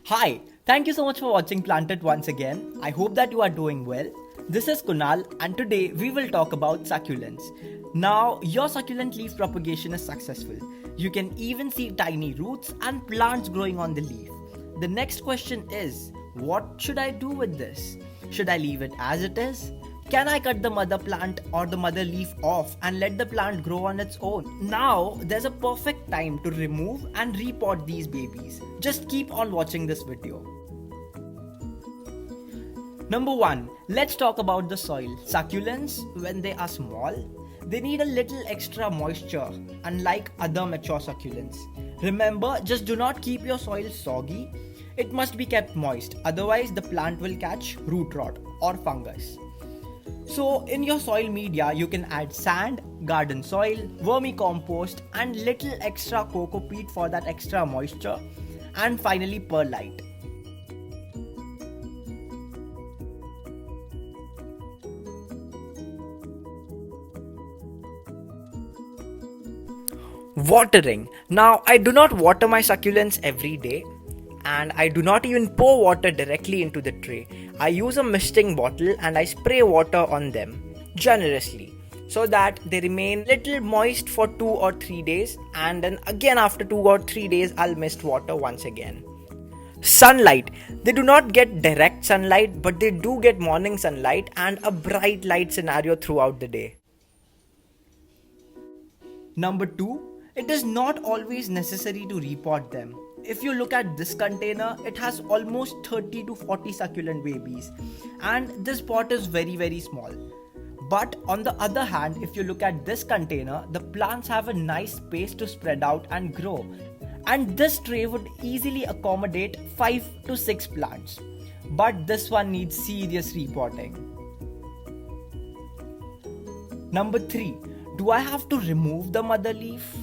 Hi, thank you so much for watching Planted once again. I hope that you are doing well. This is Kunal and today we will talk about succulents. Now, your succulent leaf propagation is successful. You can even see tiny roots and plants growing on the leaf. The next question is, what should I do with this? Should I leave it as it is? Can I cut the mother plant or the mother leaf off and let the plant grow on its own? Now, there's a perfect time to remove and repot these babies. Just keep on watching this video. Number 1. Let's talk about the soil. Succulents, when they are small, they need a little extra moisture, unlike other mature succulents. Remember, just do not keep your soil soggy. It must be kept moist, otherwise the plant will catch root rot or fungus. So in your soil media, you can add sand, garden soil, vermicompost and little extra coco peat for that extra moisture, and finally perlite. Watering. Now, I do not water my succulents every day and I do not even pour water directly into the tray. I use a misting bottle and I spray water on them generously so that they remain little moist for 2 or 3 days, and then again after 2 or 3 days I'll mist water once again. Sunlight. They do not get direct sunlight, but they do get morning sunlight and a bright light scenario throughout the day. Number 2. It is not always necessary to repot them. If you look at this container, it has almost 30 to 40 succulent babies and this pot is very small. But on the other hand, if you look at this container, the plants have a nice space to spread out and grow. And this tray would easily accommodate 5 to 6 plants. But this one needs serious repotting. Number 3. Do I have to remove the mother leaf?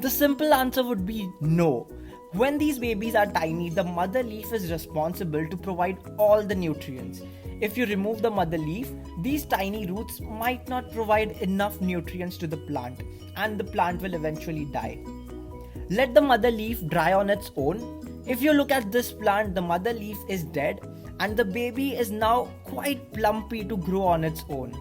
The simple answer would be no. When these babies are tiny, the mother leaf is responsible to provide all the nutrients. If you remove the mother leaf, these tiny roots might not provide enough nutrients to the plant and the plant will eventually die. Let the mother leaf dry on its own. If you look at this plant, the mother leaf is dead and the baby is now quite plumpy to grow on its own.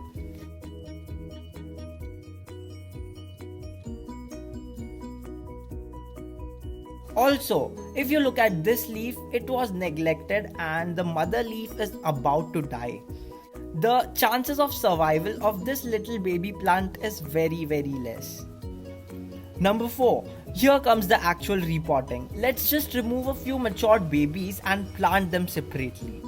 Also, if you look at this leaf, it was neglected and the mother leaf is about to die. The chances of survival of this little baby plant is very less. Number 4. Here comes the actual repotting. Let's just remove a few matured babies and plant them separately.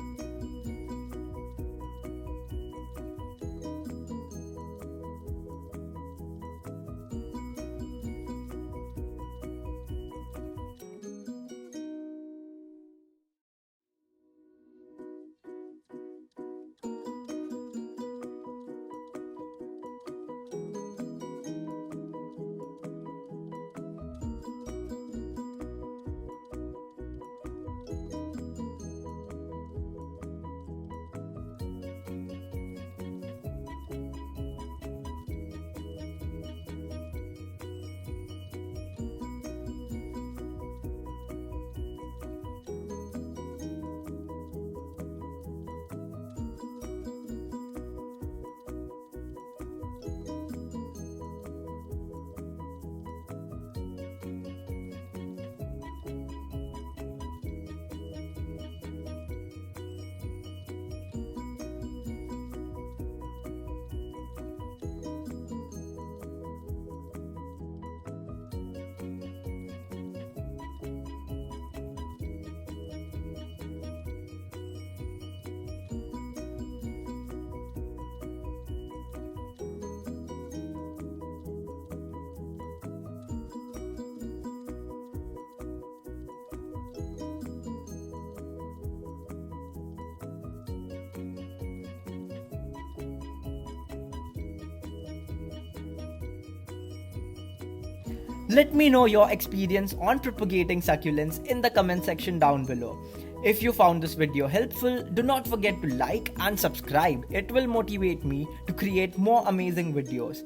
Let me know your experience on propagating succulents in the comment section down below. If you found this video helpful, do not forget to like and subscribe. It will motivate me to create more amazing videos.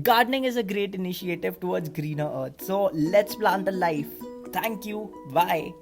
Gardening is a great initiative towards greener earth, so let's plant a life. Thank you. Bye.